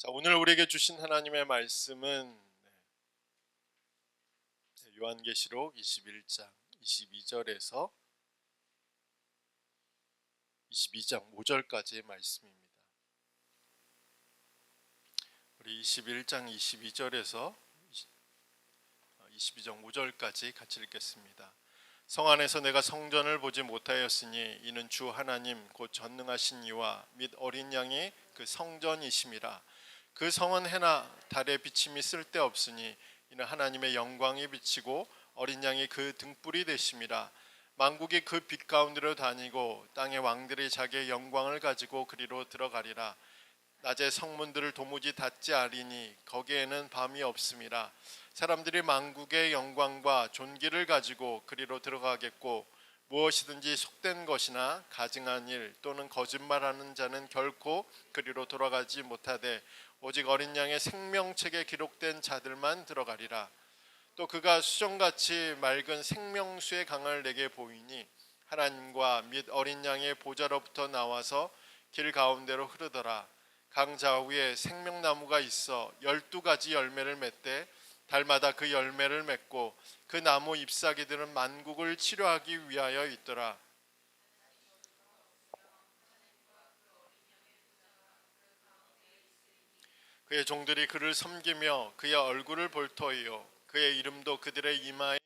자, 오늘 우리에게 주신 하나님의 말씀은 요한계시록 21장 22절에서 22장 5절까지의 말씀입니다. 우리 21장 22절에서 22장 5절까지 같이 읽겠습니다. 성 안에서 내가 성전을 보지 못하였으니 이는 주 하나님 곧 전능하신 이와 및 어린 양이 그 성전이심이라. 그 성은 해나 달의 비침이 쓸데없으니 이는 하나님의 영광이 비치고 어린 양이 그 등불이 되심이라. 만국이 그 빛 가운데로 다니고 땅의 왕들이 자기의 영광을 가지고 그리로 들어가리라. 낮에 성문들을 도무지 닫지 아니니 거기에는 밤이 없음이라. 사람들이 만국의 영광과 존귀를 가지고 그리로 들어가겠고 무엇이든지 속된 것이나 가증한 일 또는 거짓말하는 자는 결코 그리로 돌아가지 못하되 오직 어린 양의 생명책에 기록된 자들만 들어가리라. 또 그가 수정같이 맑은 생명수의 강을 내게 보이니 하나님과 및 어린 양의 보좌로부터 나와서 길 가운데로 흐르더라. 강 좌우에 생명나무가 있어 12가지 열매를 맺되 달마다 그 열매를 맺고 그 나무 잎사귀들은 만국을 치료하기 위하여 있더라. 그의 종들이 그를 섬기며 그의 얼굴을 볼 터이요 그의 이름도 그들의 이마에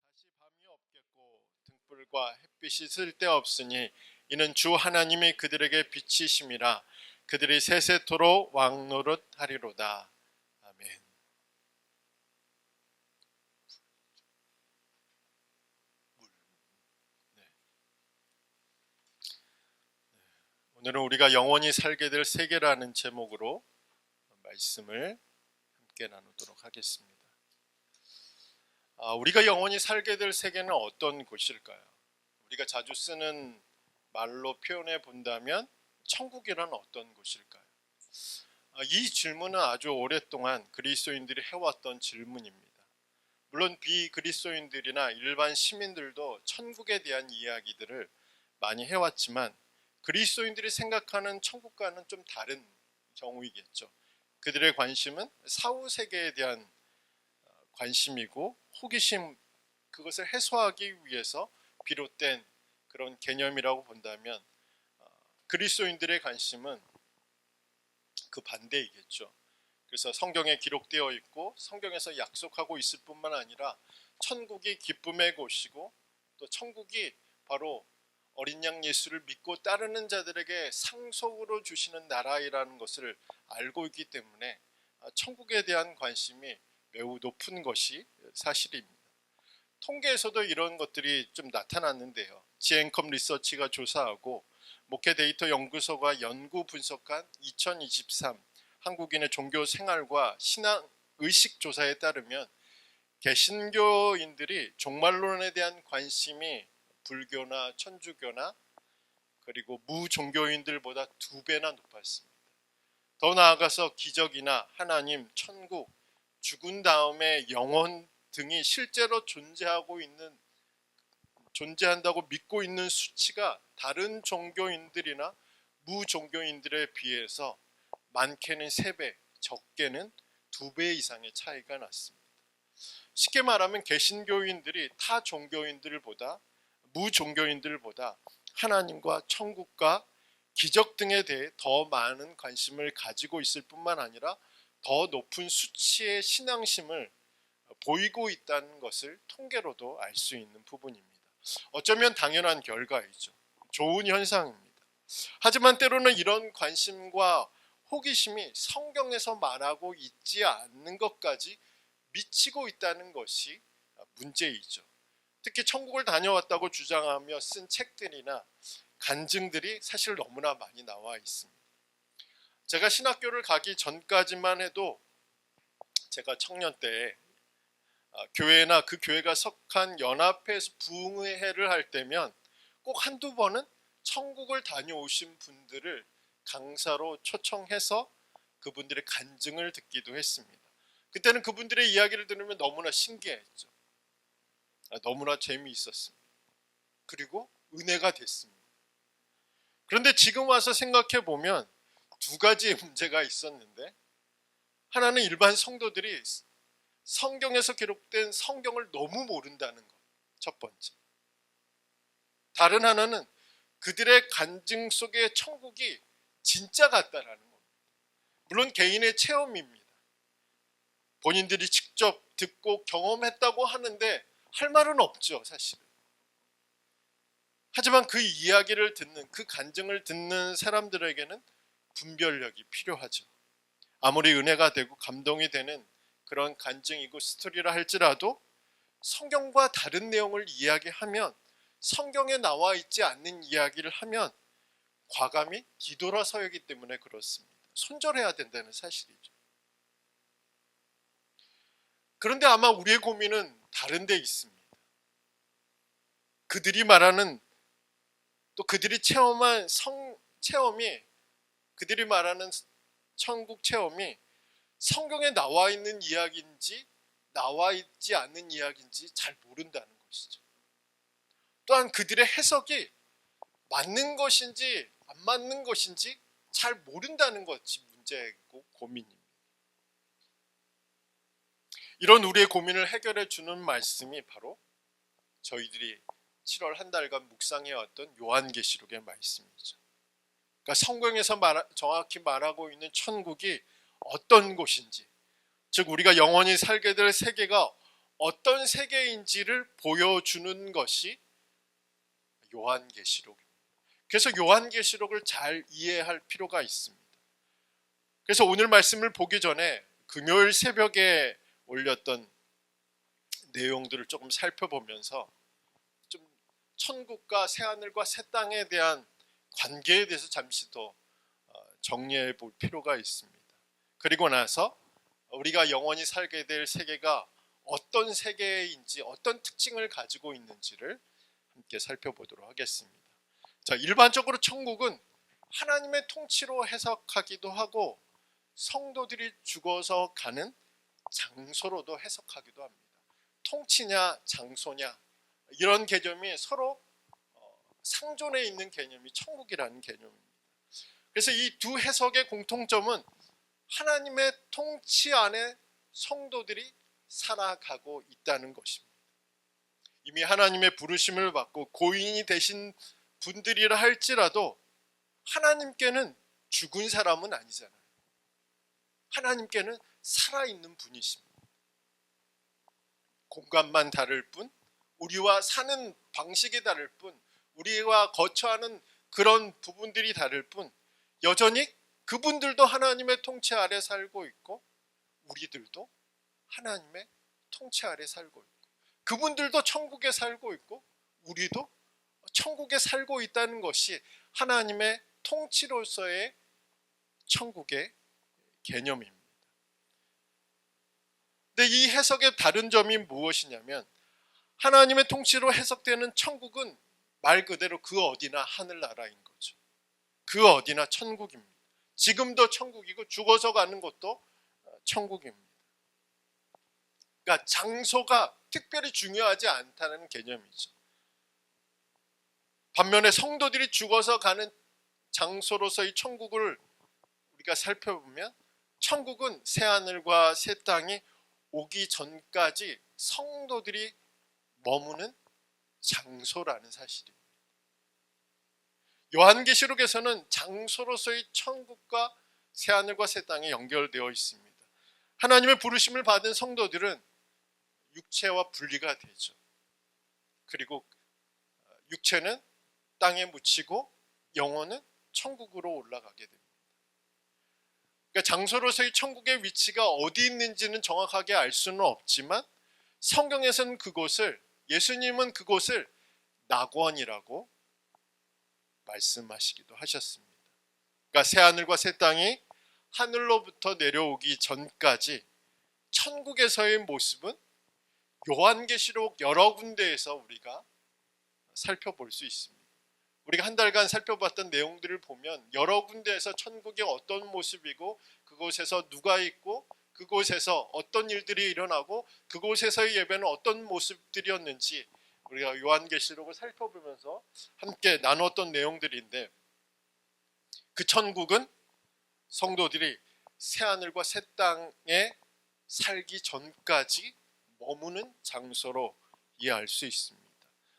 다시 밤이 없겠고 등불과 햇빛이 쓸데없으니 이는 주 하나님이 그들에게 빛이심이라. 그들이 세세토록 왕노릇 하리로다. 아멘. 오늘은 우리가 영원히 살게 될 세계라는 제목으로 말씀을 함께 나누도록 하겠습니다. 우리가 영원히 살게 될 세계는 어떤 곳일까요? 우리가 자주 쓰는 말로 표현해 본다면 천국이란 어떤 곳일까요? 이 질문은 아주 오랫동안 그리스도인들이 해왔던 질문입니다. 물론 비그리스도인들이나 일반 시민들도 천국에 대한 이야기들을 많이 해왔지만 그리스도인들이 생각하는 천국과는 좀 다른 경우이겠죠. 그들의 관심은 사후세계에 대한 관심이고 호기심, 그것을 해소하기 위해서 비롯된 그런 개념이라고 본다면 그리스도인들의 관심은 그 반대이겠죠. 그래서 성경에 기록되어 있고 성경에서 약속하고 있을 뿐만 아니라 천국이 기쁨의 곳이고 또 천국이 바로 어린 양 예수를 믿고 따르는 자들에게 상속으로 주시는 나라이라는 것을 알고 있기 때문에 천국에 대한 관심이 매우 높은 것이 사실입니다. 통계에서도 이런 것들이 좀 나타났는데요. 지앤컴 리서치가 조사하고 목회 데이터 연구소가 연구 분석한 2023 한국인의 종교 생활과 신앙 의식 조사에 따르면 개신교인들이 종말론에 대한 관심이 불교나 천주교나 그리고 무종교인들보다 2배나 높았습니다. 더 나아가서 기적이나 하나님, 천국, 죽은 다음에 영혼 등이 실제로 존재한다고 믿고 있는 수치가 다른 종교인들이나 무종교인들에 비해서 많게는 3배, 적게는 2배 이상의 차이가 났습니다. 쉽게 말하면 개신교인들이 타 종교인들보다 무종교인들보다 하나님과 천국과 기적 등에 대해 더 많은 관심을 가지고 있을 뿐만 아니라 더 높은 수치의 신앙심을 보이고 있다는 것을 통계로도 알 수 있는 부분입니다. 어쩌면 당연한 결과이죠. 좋은 현상입니다. 하지만 때로는 이런 관심과 호기심이 성경에서 말하고 있지 않는 것까지 미치고 있다는 것이 문제이죠. 특히 천국을 다녀왔다고 주장하며 쓴 책들이나 간증들이 사실 너무나 많이 나와 있습니다. 제가 신학교를 가기 전까지만 해도 제가 청년 때 교회나 그 교회가 속한 연합회에서 부흥회를 할 때면 꼭 한두 번은 천국을 다녀오신 분들을 강사로 초청해서 그분들의 간증을 듣기도 했습니다. 그때는 그분들의 이야기를 들으면 너무나 신기했죠. 너무나 재미있었습니다. 그리고 은혜가 됐습니다. 그런데 지금 와서 생각해 보면 두 가지 문제가 있었는데, 하나는 일반 성도들이 성경에서 기록된 성경을 너무 모른다는 것, 첫 번째. 다른 하나는 그들의 간증 속에 천국이 진짜 같다라는 겁니다. 물론 개인의 체험입니다. 본인들이 직접 듣고 경험했다고 하는데 할 말은 없죠, 사실은. 하지만 그 이야기를 듣는, 그 간증을 듣는 사람들에게는 분별력이 필요하죠. 아무리 은혜가 되고 감동이 되는 그런 간증이고 스토리라 할지라도 성경과 다른 내용을 이야기하면, 성경에 나와 있지 않는 이야기를 하면 과감히 뒤돌아서기 때문에 그렇습니다. 손절해야 된다는 사실이죠. 그런데 아마 우리의 고민은 다른 데 있습니다. 그들이 말하는, 또 그들이 체험한 체험이, 그들이 말하는 천국 체험이 성경에 나와 있는 이야기인지 나와 있지 않는 이야기인지 잘 모른다는 것이죠. 또한 그들의 해석이 맞는 것인지 안 맞는 것인지 잘 모른다는 것이 문제고 고민입니다. 이런 우리의 고민을 해결해 주는 말씀이 바로 저희들이 7월 한 달간 묵상해왔던 요한계시록의 말씀이죠. 그러니까 성경에서 정확히 말하고 있는 천국이 어떤 곳인지, 즉 우리가 영원히 살게 될 세계가 어떤 세계인지를 보여주는 것이 요한계시록입니다. 그래서 요한계시록을 잘 이해할 필요가 있습니다. 그래서 오늘 말씀을 보기 전에 금요일 새벽에 올렸던 내용들을 조금 살펴보면서 좀 천국과 새하늘과 새 땅에 대한 관계에 대해서 잠시 더 정리해 볼 필요가 있습니다. 그리고 나서 우리가 영원히 살게 될 세계가 어떤 세계인지, 어떤 특징을 가지고 있는지를 함께 살펴보도록 하겠습니다. 자, 일반적으로 천국은 하나님의 통치로 해석하기도 하고 성도들이 죽어서 가는 장소로도 해석하기도 합니다. 통치냐 장소냐 이런 개념이 서로 상존해 있는 개념이 천국이라는 개념입니다. 그래서 이 두 해석의 공통점은 하나님의 통치 안에 성도들이 살아가고 있다는 것입니다. 이미 하나님의 부르심을 받고 고인이 되신 분들이라 할지라도 하나님께는 죽은 사람은 아니잖아요. 하나님께는 살아있는 분이십니다. 공간만 다를 뿐, 우리와 사는 방식이 다를 뿐, 우리와 거처하는 그런 부분들이 다를 뿐, 여전히 그분들도 하나님의 통치 아래 살고 있고 우리들도 하나님의 통치 아래 살고 있고, 그분들도 천국에 살고 있고 우리도 천국에 살고 있다는 것이 하나님의 통치로서의 천국의 개념입니다. 근데 이 해석의 다른 점이 무엇이냐면, 하나님의 통치로 해석되는 천국은 말 그대로 그 어디나 하늘나라인 거죠. 그 어디나 천국입니다. 지금도 천국이고 죽어서 가는 것도 천국입니다. 그러니까 장소가 특별히 중요하지 않다는 개념이죠. 반면에 성도들이 죽어서 가는 장소로서의 천국을 우리가 살펴보면, 천국은 새하늘과 새 땅이 오기 전까지 성도들이 머무는 장소라는 사실입니다. 요한계시록에서는 장소로서의 천국과 새하늘과 새 땅이 연결되어 있습니다. 하나님의 부르심을 받은 성도들은 육체와 분리가 되죠. 그리고 육체는 땅에 묻히고 영혼은 천국으로 올라가게 됩니다. 그러니까 장소로서의 천국의 위치가 어디 있는지는 정확하게 알 수는 없지만 성경에서는 그곳을, 예수님은 그곳을 낙원이라고 말씀하시기도 하셨습니다. 그러니까 새하늘과 새 땅이 하늘로부터 내려오기 전까지 천국에서의 모습은 요한계시록 여러 군데에서 우리가 살펴볼 수 있습니다. 우리가 한 달간 살펴봤던 내용들을 보면 여러 군데에서 천국이 어떤 모습이고, 그곳에서 누가 있고, 그곳에서 어떤 일들이 일어나고, 그곳에서의 예배는 어떤 모습들이었는지 우리가 요한계시록을 살펴보면서 함께 나눴던 내용들인데, 그 천국은 성도들이 새하늘과 새 땅에 살기 전까지 머무는 장소로 이해할 수 있습니다.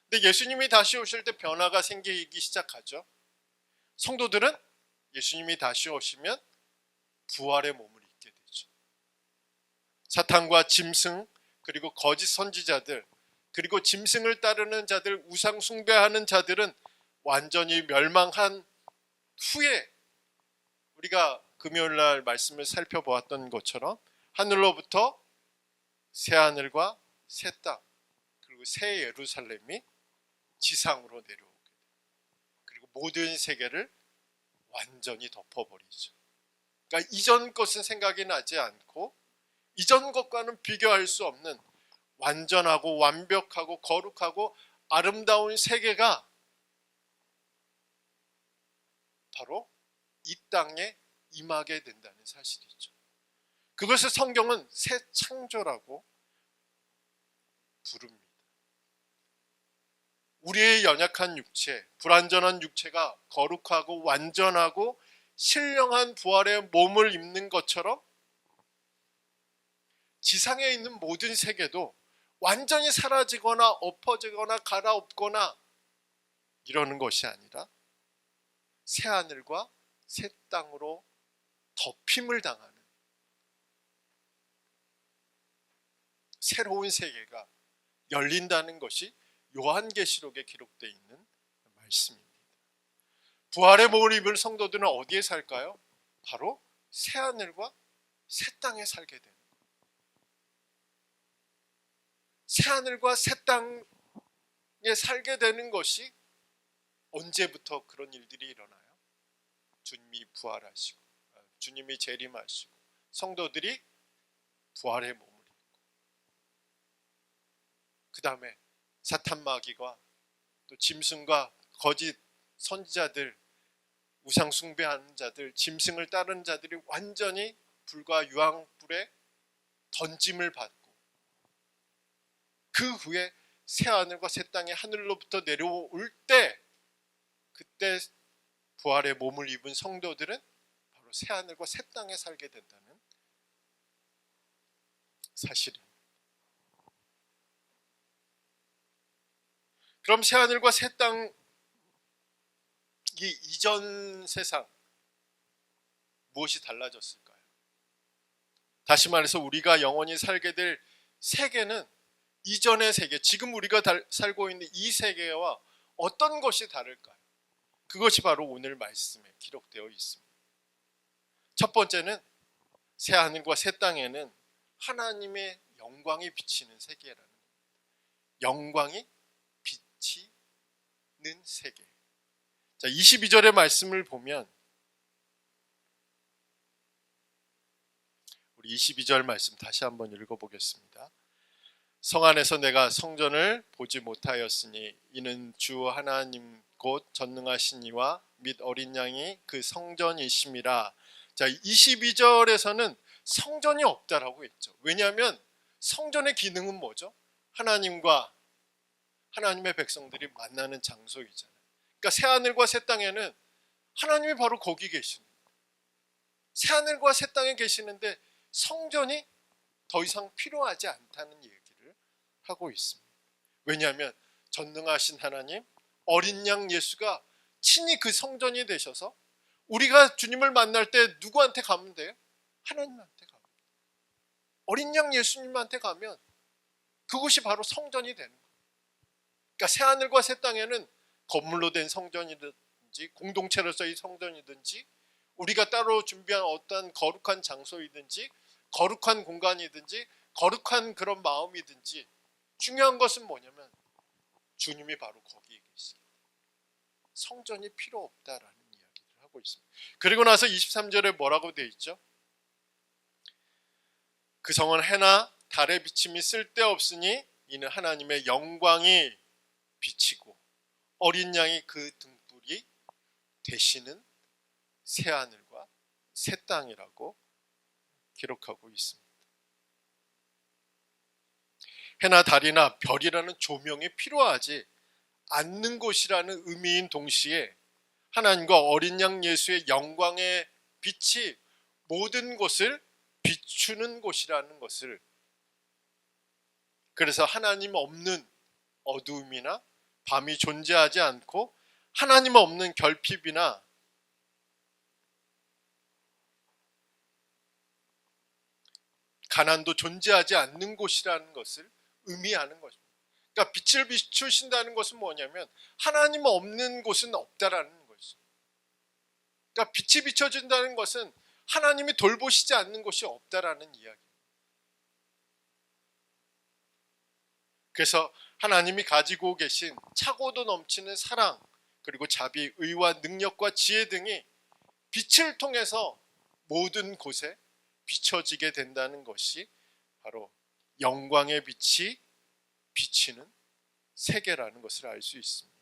근데 예수님이 다시 오실 때 변화가 생기기 시작하죠. 성도들은 예수님이 다시 오시면 부활의 몸을 입게 되죠. 사탄과 짐승, 그리고 거짓 선지자들, 그리고 짐승을 따르는 자들, 우상 숭배하는 자들은 완전히 멸망한 후에 우리가 금요일날 말씀을 살펴보았던 것처럼 하늘로부터 새 하늘과 새 땅, 그리고 새 예루살렘이 지상으로 내려오게 돼요. 그리고 모든 세계를 완전히 덮어버리죠. 그러니까 이전 것은 생각이 나지 않고 이전 것과는 비교할 수 없는 완전하고 완벽하고 거룩하고 아름다운 세계가 바로 이 땅에 임하게 된다는 사실이죠. 그것을 성경은 새 창조라고 부릅니다. 우리의 연약한 육체, 불완전한 육체가 거룩하고 완전하고 신령한 부활의 몸을 입는 것처럼 지상에 있는 모든 세계도 완전히 사라지거나 엎어지거나 갈아엎거나 이러는 것이 아니라 새 하늘과 새 땅으로 덮임을 당하는 새로운 세계가 열린다는 것이 요한계시록에 기록되어 있는 말씀입니다. 부활의 몸을 입은 성도들은 어디에 살까요? 바로 새 하늘과 새 땅에 살게 되는 거예요. 새 하늘과 새 땅에 살게 되는 것이 언제부터 그런 일들이 일어나요? 주님이 부활하시고, 주님이 재림하시고, 성도들이 부활의 몸을 입고, 그 다음에 사탄 마귀가 또 짐승과 거짓 선지자들, 우상 숭배하는 자들, 짐승을 따르는 자들이 완전히 불과 유황불에 던짐을 받고, 그 후에 새 하늘과 새 땅에 하늘로부터 내려올 때, 그때 부활의 몸을 입은 성도들은 바로 새 하늘과 새 땅에 살게 된다는 사실입니다. 그럼 새 하늘과 새 땅이 이전 세상 무엇이 달라졌을까요? 다시 말해서 우리가 영원히 살게 될 세계는 이전의 세계, 지금 우리가 살고 있는 이 세계와 어떤 것이 다를까요? 그것이 바로 오늘 말씀에 기록되어 있습니다. 첫 번째는 새 하늘과 새 땅에는 하나님의 영광이 비치는 세계라는 겁니다. 영광이 비치는 세계. 자, 22절의 말씀을 보면 우리 22절 말씀 다시 한번 읽어보겠습니다. 성 안에서 내가 성전을 보지 못하였으니 이는 주 하나님 곧 전능하신 이와 및 어린 양이 그 성전이심이라. 자, 22절에서는 성전이 없다라고 했죠. 왜냐하면 성전의 기능은 뭐죠? 하나님과 하나님의 백성들이 만나는 장소이잖아요. 그러니까 새 하늘과 새 땅에는 하나님이 바로 거기 계십니다. 새 하늘과 새 땅에 계시는데 성전이 더 이상 필요하지 않다는 얘기를 하고 있습니다. 왜냐하면 전능하신 하나님, 어린 양 예수가 친히 그 성전이 되셔서 우리가 주님을 만날 때 누구한테 가면 돼요? 하나님한테 가면 돼요. 어린 양 예수님한테 가면 그곳이 바로 성전이 되는 거예요. 그러니까 새 하늘과 새 땅에는 건물로 된 성전이든지 공동체로서의 성전이든지 우리가 따로 준비한 어떤 거룩한 장소이든지 거룩한 공간이든지 거룩한 그런 마음이든지 중요한 것은 뭐냐면 주님이 바로 거기에 계십니다. 성전이 필요 없다라는 이야기를 하고 있습니다. 그리고 나서 23절에 뭐라고 되어 있죠? 그 성은 해나 달의 비침이 쓸데없으니 이는 하나님의 영광이 비치고 어린 양이 그 등불이 되시는 새 하늘과 새 땅이라고 기록하고 있습니다. 해나 달이나 별이라는 조명이 필요하지 않는 곳이라는 의미인 동시에 하나님과 어린 양 예수의 영광의 빛이 모든 곳을 비추는 곳이라는 것을, 그래서 하나님 없는 어두움이나 밤이 존재하지 않고 하나님 없는 결핍이나 가난도 존재하지 않는 곳이라는 것을 의미하는 것입니다. 그러니까 빛을 비추신다는 것은 뭐냐면 하나님 없는 곳은 없다라는 것이죠. 그러니까 빛이 비춰진다는 것은 하나님이 돌보시지 않는 곳이 없다라는 이야기입니다. 그래서 하나님이 가지고 계신 차고도 넘치는 사랑, 그리고 자비, 의와 능력과 지혜 등이 빛을 통해서 모든 곳에 비춰지게 된다는 것이 바로 영광의 빛이 비치는 세계라는 것을 알 수 있습니다.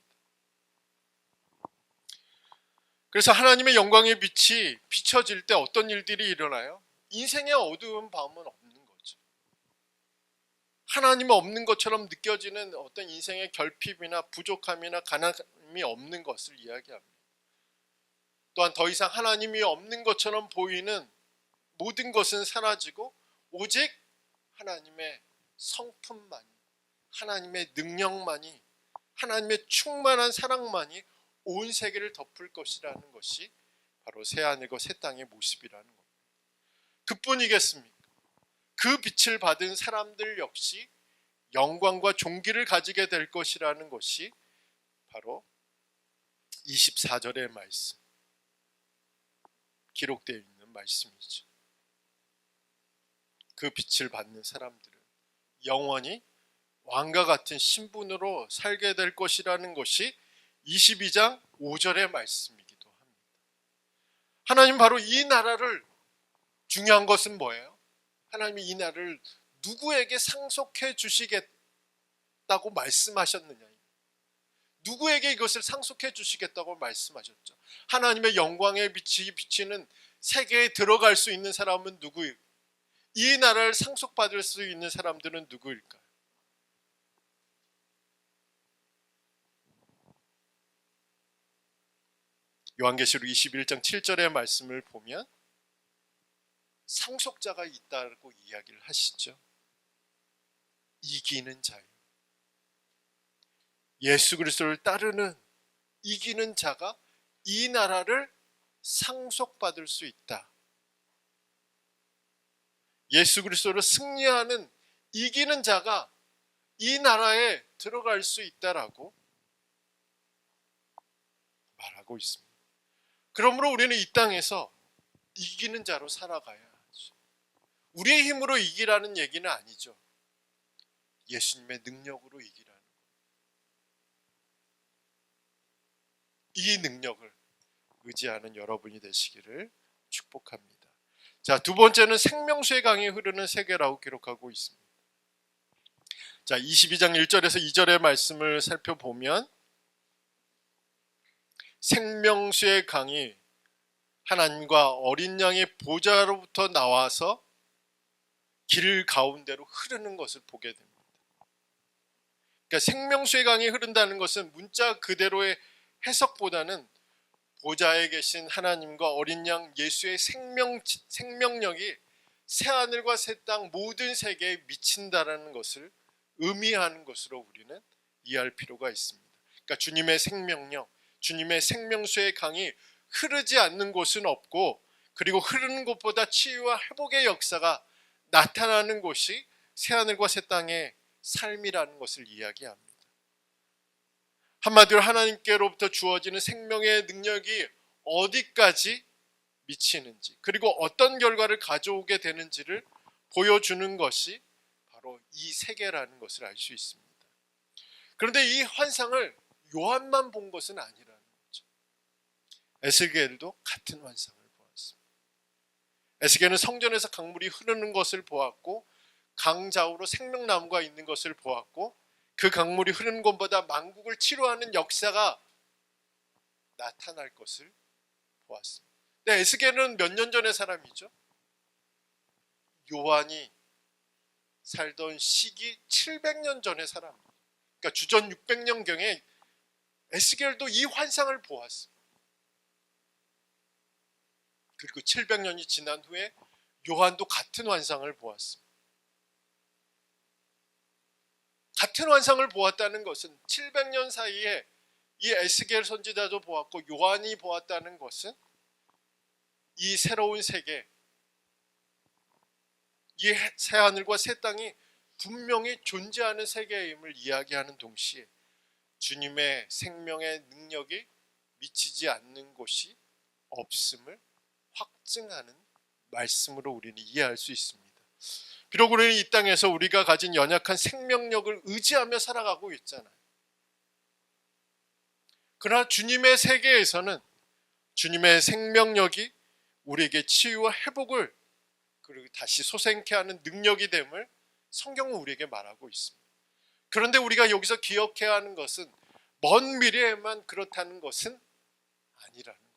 그래서 하나님의 영광의 빛이 비춰질 때 어떤 일들이 일어나요? 인생의 어두운 밤은 없는 거죠. 하나님 없는 것처럼 느껴지는 어떤 인생의 결핍이나 부족함이나 가난함이 없는 것을 이야기합니다. 또한 더 이상 하나님이 없는 것처럼 보이는 모든 것은 사라지고 오직 하나님의 성품만이, 하나님의 능력만이, 하나님의 충만한 사랑만이 온 세계를 덮을 것이라는 것이 바로 새하늘과 새 땅의 모습이라는 겁니다. 그뿐이겠습니까? 그 빛을 받은 사람들 역시 영광과 존귀를 가지게 될 것이라는 것이 바로 24절의 말씀, 기록되어 있는 말씀이죠. 그 빛을 받는 사람들은 영원히 왕과 같은 신분으로 살게 될 것이라는 것이 22장 5절의 말씀이기도 합니다. 하나님 바로 이 나라를, 중요한 것은 뭐예요? 하나님이 이 나라를 누구에게 상속해 주시겠다고 말씀하셨느냐, 누구에게 이것을 상속해 주시겠다고 말씀하셨죠. 하나님의 영광의 빛이 비치는 세계에 들어갈 수 있는 사람은 누구일까요? 이 나라를 상속받을 수 있는 사람들은 누구일까요? 요한계시록 21장 7절의 말씀을 보면 상속자가 있다고 이야기를 하시죠. 이기는 자요. 예수 그리스도를 따르는 이기는 자가 이 나라를 상속받을 수 있다. 예수 그리스도를 승리하는 이기는 자가 이 나라에 들어갈 수 있다라고 말하고 있습니다. 그러므로 우리는 이 땅에서 이기는 자로 살아가야 하죠. 우리의 힘으로 이기라는 얘기는 아니죠. 예수님의 능력으로 이기라는 것. 이 능력을 의지하는 여러분이 되시기를 축복합니다. 자, 두 번째는 생명수의 강이 흐르는 세계라고 기록하고 있습니다. 자, 22장 1절에서 2절의 말씀을 살펴보면 생명수의 강이 하나님과 어린 양의 보좌로부터 나와서 길 가운데로 흐르는 것을 보게 됩니다. 그러니까 생명수의 강이 흐른다는 것은 문자 그대로의 해석보다는 보좌에 계신 하나님과 어린 양 예수의 생명력이 새하늘과 새 땅 모든 세계에 미친다라는 것을 의미하는 것으로 우리는 이해할 필요가 있습니다. 그러니까 주님의 생명력, 주님의 생명수의 강이 흐르지 않는 곳은 없고, 그리고 흐르는 곳보다 치유와 회복의 역사가 나타나는 곳이 새하늘과 새 땅의 삶이라는 것을 이야기합니다. 한마디로 하나님께로부터 주어지는 생명의 능력이 어디까지 미치는지, 그리고 어떤 결과를 가져오게 되는지를 보여주는 것이 바로 이 세계라는 것을 알 수 있습니다. 그런데 이 환상을 요한만 본 것은 아니라는 거죠. 에스겔도 같은 환상을 보았습니다. 에스겔은 성전에서 강물이 흐르는 것을 보았고, 강 좌우로 생명나무가 있는 것을 보았고, 그 강물이 흐르는 곳보다 만국을 치료하는 역사가 나타날 것을 보았습니다. 근데 에스겔은 몇 년 전의 사람이죠? 요한이 살던 시기 700년 전의 사람입니다. 그러니까 주전 600년경에 에스겔도 이 환상을 보았습니다. 그리고 700년이 지난 후에 요한도 같은 환상을 보았습니다. 같은 환상을 보았다는 것은 700년 사이에 이 에스겔 선지자도 보았고 요한이 보았다는 것은 이 새로운 세계, 이 새하늘과 새 땅이 분명히 존재하는 세계임을 이야기하는 동시에 주님의 생명의 능력이 미치지 않는 곳이 없음을 확증하는 말씀으로 우리는 이해할 수 있습니다. 비록 우리는 이 땅에서 우리가 가진 연약한 생명력을 의지하며 살아가고 있잖아요. 그러나 주님의 세계에서는 주님의 생명력이 우리에게 치유와 회복을 그리고 다시 솟행케 하는 능력이 됨을 성경은 우리에게 말하고 있습니다. 그런데 우리가 여기서 기억해야 하는 것은 먼 미래에만 그렇다는 것은 아니라는 거죠.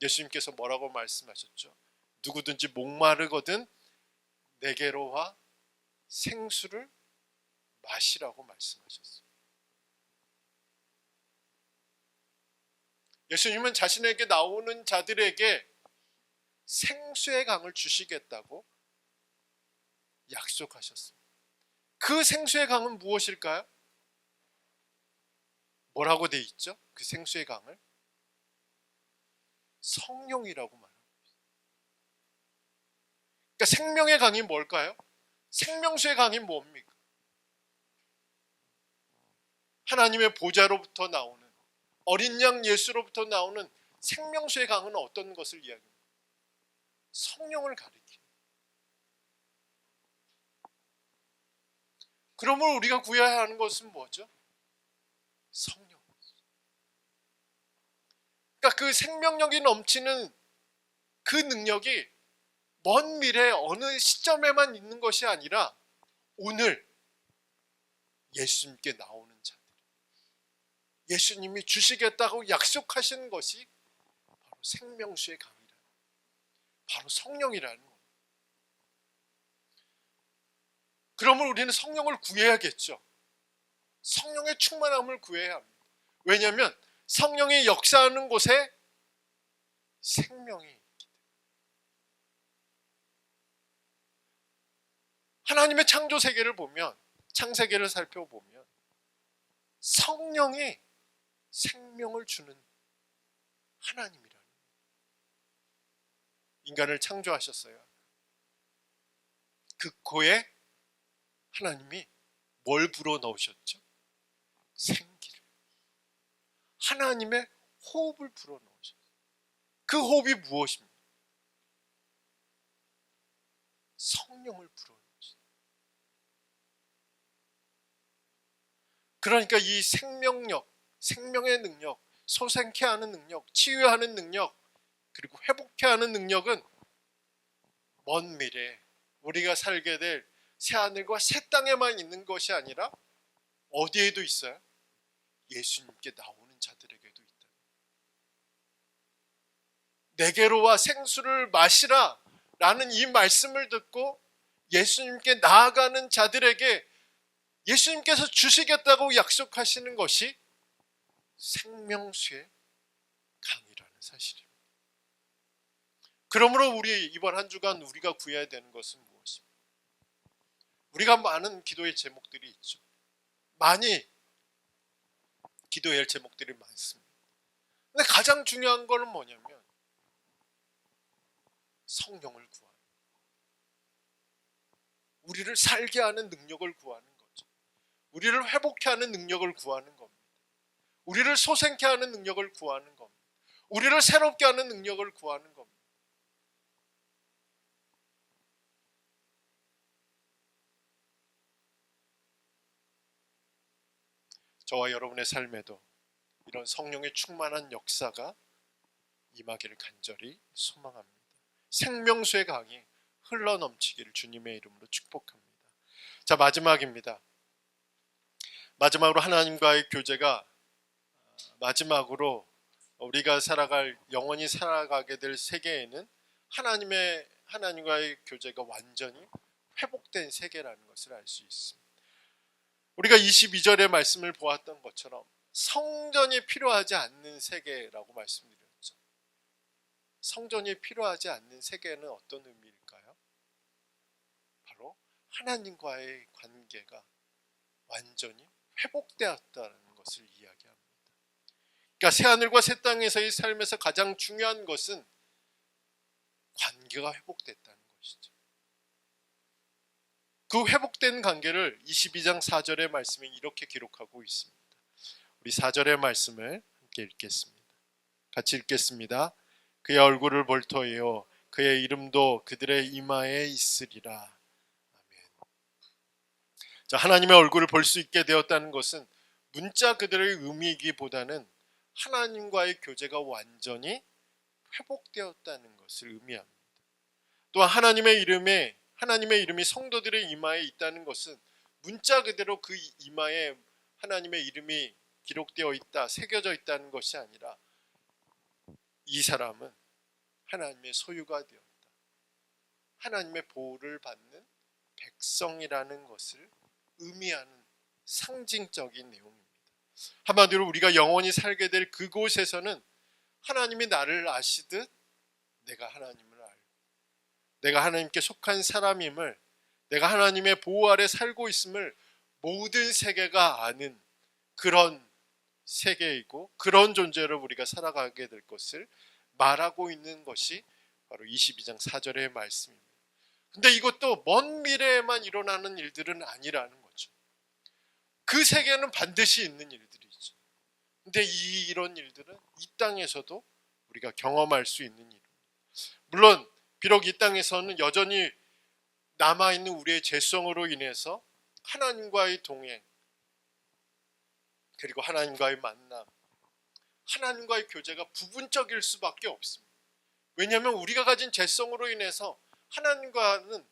예수님께서 뭐라고 말씀하셨죠? 누구든지 목마르거든 내게로 와 생수를 마시라고 말씀하셨어요. 예수님은 자신에게 나오는 자들에게 생수의 강을 주시겠다고 약속하셨습니다. 그 생수의 강은 무엇일까요? 뭐라고 돼 있죠? 그 생수의 강을 성령이라고 말합니다. 그러니까 생명의 강이 뭘까요? 생명수의 강이 뭡니까? 하나님의 보좌로부터 나오는 어린 양 예수로부터 나오는 생명수의 강은 어떤 것을 이야기합니까? 성령을 가리킵니다. 그러므로 우리가 구해야 하는 것은 뭐죠? 성령. 그러니까 그 생명력이 넘치는 그 능력이 먼 미래 어느 시점에만 있는 것이 아니라 오늘 예수님께 나오는 자들, 예수님이 주시겠다고 약속하신 것이 바로 생명수의 강이라, 바로 성령이라는 겁니다. 그러면 우리는 성령을 구해야겠죠. 성령의 충만함을 구해야 합니다. 왜냐하면 성령이 역사하는 곳에 생명이 있기 때문에. 하나님의 창조 세계를 보면, 창세계를 살펴보면 성령이 생명을 주는 하나님이라는 거예요. 인간을 창조하셨어요. 그 코에 하나님이 뭘 불어넣으셨죠? 생기를. 하나님의 호흡을 불어넣으셨어요. 그 호흡이 무엇입니까? 성령을 불어넣으셨어요. 그러니까 이 생명력, 생명의 능력, 솟행케 하는 능력, 치유하는 능력, 그리고 회복케 하는 능력은 먼 미래에 우리가 살게 될 새하늘과 새 땅에만 있는 것이 아니라 어디에도 있어요? 예수님께 나오는 자들에게도 있다. 내게로 와 생수를 마시라 라는 이 말씀을 듣고 예수님께 나아가는 자들에게 예수님께서 주시겠다고 약속하시는 것이 생명수의 강이라는 사실입니다. 그러므로 우리 이번 한 주간 우리가 구해야 되는 것은 무엇입니까? 우리가 많은 기도의 제목들이 있죠. 많이 기도해야 할 제목들이 많습니다. 근데 가장 중요한 거는 뭐냐면 성령을 구하는, 우리를 살게 하는 능력을 구하는 거죠. 우리를 회복케 하는 능력을 구하는 겁니다. 우리를 솟행케 하는 능력을 구하는 겁니다. 우리를 새롭게 하는 능력을 구하는 겁니다. 저와 여러분의 삶에도 이런 성령의 충만한 역사가 임하기를 간절히 소망합니다. 생명수의 강이 흘러넘치기를 주님의 이름으로 축복합니다. 자, 마지막입니다. 마지막으로 하나님과의 교제가, 마지막으로 우리가 살아갈, 영원히 살아가게 될 세계에는 하나님과의 교제가 완전히 회복된 세계라는 것을 알 수 있습니다. 우리가 22절의 말씀을 보았던 것처럼 성전이 필요하지 않는 세계라고 말씀드렸죠. 성전이 필요하지 않는 세계는 어떤 의미일까요? 바로 하나님과의 관계가 완전히 회복되었다는 것을 이야기합니다. 그러니까 새하늘과 새 땅에서의 삶에서 가장 중요한 것은 관계가 회복됐다는 것이죠. 그 회복된 관계를 22장 4절의 말씀에 이렇게 기록하고 있습니다. 우리 4절의 말씀을 함께 읽겠습니다. 같이 읽겠습니다. 그의 얼굴을 볼 터이요 그의 이름도 그들의 이마에 있으리라. 아멘. 자, 하나님의 얼굴을 볼 수 있게 되었다는 것은 문자 그들의 의미이기보다는 하나님과의 교제가 완전히 회복되었다는 것을 의미합니다. 또한 하나님의 이름이 성도들의 이마에 있다는 것은 문자 그대로 그 이마에 하나님의 이름이 기록되어 있다, 새겨져 있다는 것이 아니라 이 사람은 하나님의 소유가 되었다, 하나님의 보호를 받는 백성이라는 것을 의미하는 상징적인 내용입니다. 한마디로 우리가 영원히 살게 될 그곳에서는 하나님이 나를 아시듯 내가 하나님을 알고, 내가 하나님께 속한 사람임을, 내가 하나님의 보호 아래 살고 있음을 모든 세계가 아는 그런 세계이고 그런 존재로 우리가 살아가게 될 것을 말하고 있는 것이 바로 22장 4절의 말씀입니다. 근데 이것도 먼 미래에만 일어나는 일들은 아니라는 거죠. 그 세계는 반드시 있는 일들이죠. 근데 이런 일들은 이 땅에서도 우리가 경험할 수 있는 일입니다. 물론 비록 이 땅에서는 여전히 남아있는 우리의 죄성으로 인해서 하나님과의 동행, 그리고 하나님과의 만남, 하나님과의 교제가 부분적일 수밖에 없습니다. 왜냐하면 우리가 가진 죄성으로 인해서 하나님과는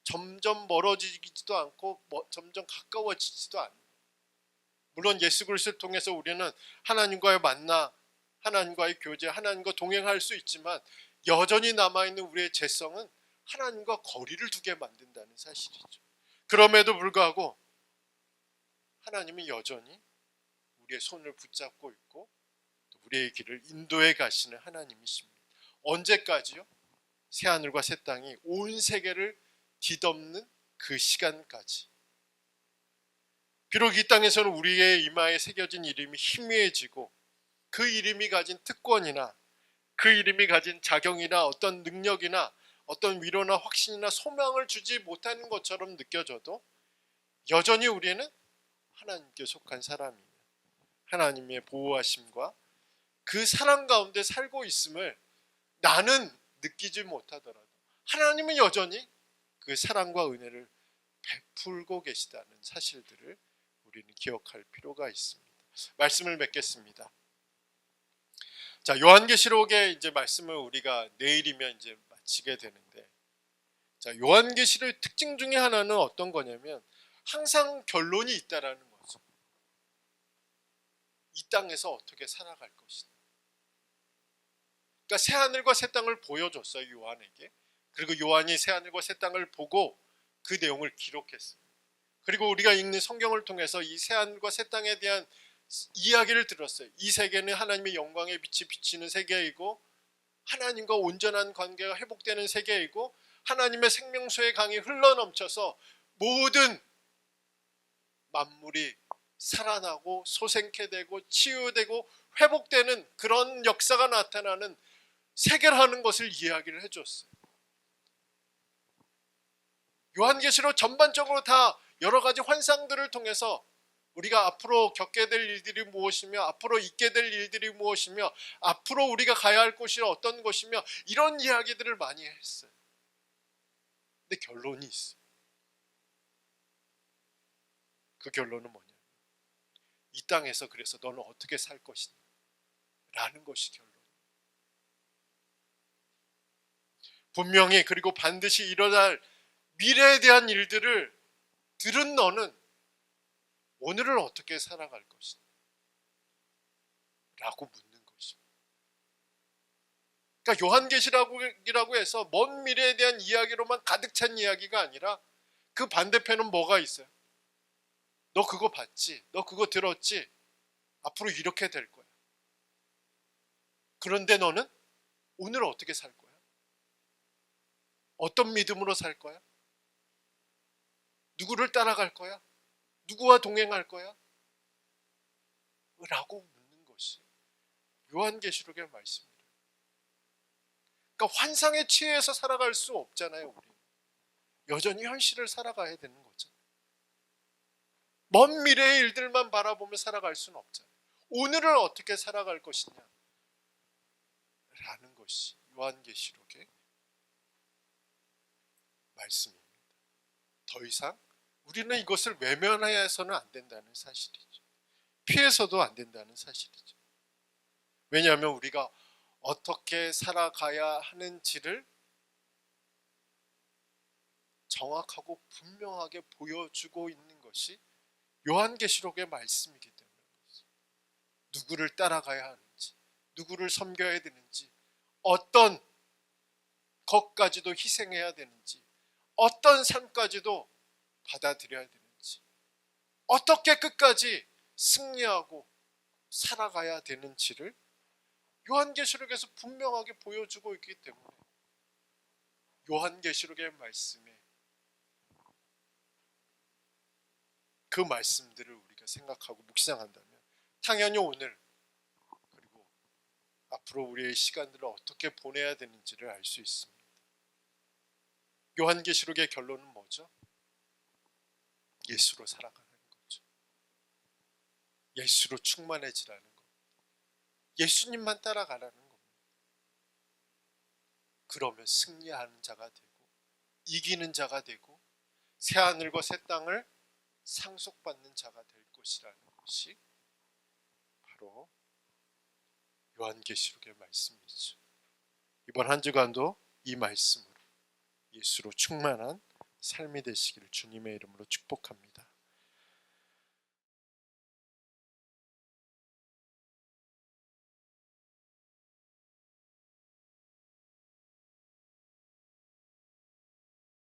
점점 멀어지지도 않고 점점 가까워지지도 않아요. 물론 예수 그리스도를 통해서 우리는 하나님과의 만나, 하나님과의 교제, 하나님과 동행할 수 있지만 여전히 남아있는 우리의 죄성은 하나님과 거리를 두게 만든다는 사실이죠. 그럼에도 불구하고 하나님은 여전히 우리의 손을 붙잡고 있고 우리의 길을 인도해 가시는 하나님이십니다. 언제까지요? 새하늘과 새 땅이 온 세계를 뒤덮는 그 시간까지. 비록 이 땅에서는 우리의 이마에 새겨진 이름이 희미해지고 그 이름이 가진 특권이나 그 이름이 가진 자격이나 어떤 능력이나 어떤 위로나 확신이나 소망을 주지 못하는 것처럼 느껴져도 여전히 우리는 하나님께 속한 사람이며 하나님의 보호하심과 그 사랑 가운데 살고 있음을 나는 느끼지 못하더라도 하나님은 여전히 그 사랑과 은혜를 베풀고 계시다는 사실들을 우리는 기억할 필요가 있습니다. 말씀을 맺겠습니다. 자, 요한계시록의 이제 말씀을 우리가 내일이면 이제 마치게 되는데, 자, 요한계시록의 특징 중에 하나는 어떤 거냐면 항상 결론이 있다라는 거죠. 이 땅에서 어떻게 살아갈 것이다. 그러니까 새 하늘과 새 땅을 보여줬어요, 요한에게. 그리고 요한이 새 하늘과 새 땅을 보고 그 내용을 기록했습니다. 그리고 우리가 읽는 성경을 통해서 이 새 하늘과 새 땅에 대한 이야기를 들었어요. 이 세계는 하나님의 영광의 빛이 비치는 세계이고 하나님과 온전한 관계가 회복되는 세계이고 하나님의 생명수의 강이 흘러넘쳐서 모든 만물이 살아나고 소생케 되고 치유되고 회복되는 그런 역사가 나타나는 세계라는 것을 이야기를 해줬어요. 요한계시록 전반적으로 다 여러 가지 환상들을 통해서 우리가 앞으로 겪게 될 일들이 무엇이며 앞으로 있게 될 일들이 무엇이며 앞으로 우리가 가야 할 곳이 어떤 것이며 이런 이야기들을 많이 했어요. 근데 결론이 있어요. 그 결론은 뭐냐? 이 땅에서 그래서 너는 어떻게 살 것이냐? 라는 것이 결론. 분명히 그리고 반드시 일어날 미래에 대한 일들을 들은 너는 오늘을 어떻게 살아갈 것이냐? 라고 묻는 것입니다. 그러니까 요한계시록이라고 해서 먼 미래에 대한 이야기로만 가득 찬 이야기가 아니라 그 반대편은 뭐가 있어요? 너 그거 봤지? 너 그거 들었지? 앞으로 이렇게 될 거야. 그런데 너는 오늘 어떻게 살 거야? 어떤 믿음으로 살 거야? 누구를 따라갈 거야? 누구와 동행할 거야? 라고 묻는 것이 요한계시록의 말씀입니다. 그러니까 환상에 취해서 살아갈 수 없잖아요. 우리 여전히 현실을 살아가야 되는 거죠. 먼 미래의 일들만 바라보며 살아갈 수는 없잖아요. 오늘을 어떻게 살아갈 것이냐 라는 것이 요한계시록의 말씀입니다. 더 이상 우리는 이것을 외면해서는 안 된다는 사실이죠. 피해서도 안 된다는 사실이죠. 왜냐하면 우리가 어떻게 살아가야 하는지를 정확하고 분명하게 보여주고 있는 것이 요한계시록의 말씀이기 때문에 누구를 따라가야 하는지, 누구를 섬겨야 되는지, 어떤 것까지도 희생해야 되는지, 어떤 삶까지도 받아들여야 되는지, 어떻게 끝까지 승리하고 살아가야 되는지를 요한계시록에서 분명하게 보여주고 있기 때문에 요한계시록의 말씀에 그 말씀들을 우리가 생각하고 묵상한다면 당연히 오늘 그리고 앞으로 우리의 시간들을 어떻게 보내야 되는지를 알 수 있습니다. 요한계시록의 결론은 뭐죠? 예수로 살아가는 거죠. 예수로 충만해지라는 것. 예수님만 따라가라는 겁니다. 그러면 승리하는 자가 되고 이기는 자가 되고 새하늘과 새 땅을 상속받는 자가 될 것이라는 것이 바로 요한계시록의 말씀이죠. 이번 한 주간도 이 말씀으로 예수로 충만한 삶이 되시기를 주님의 이름으로 축복합니다.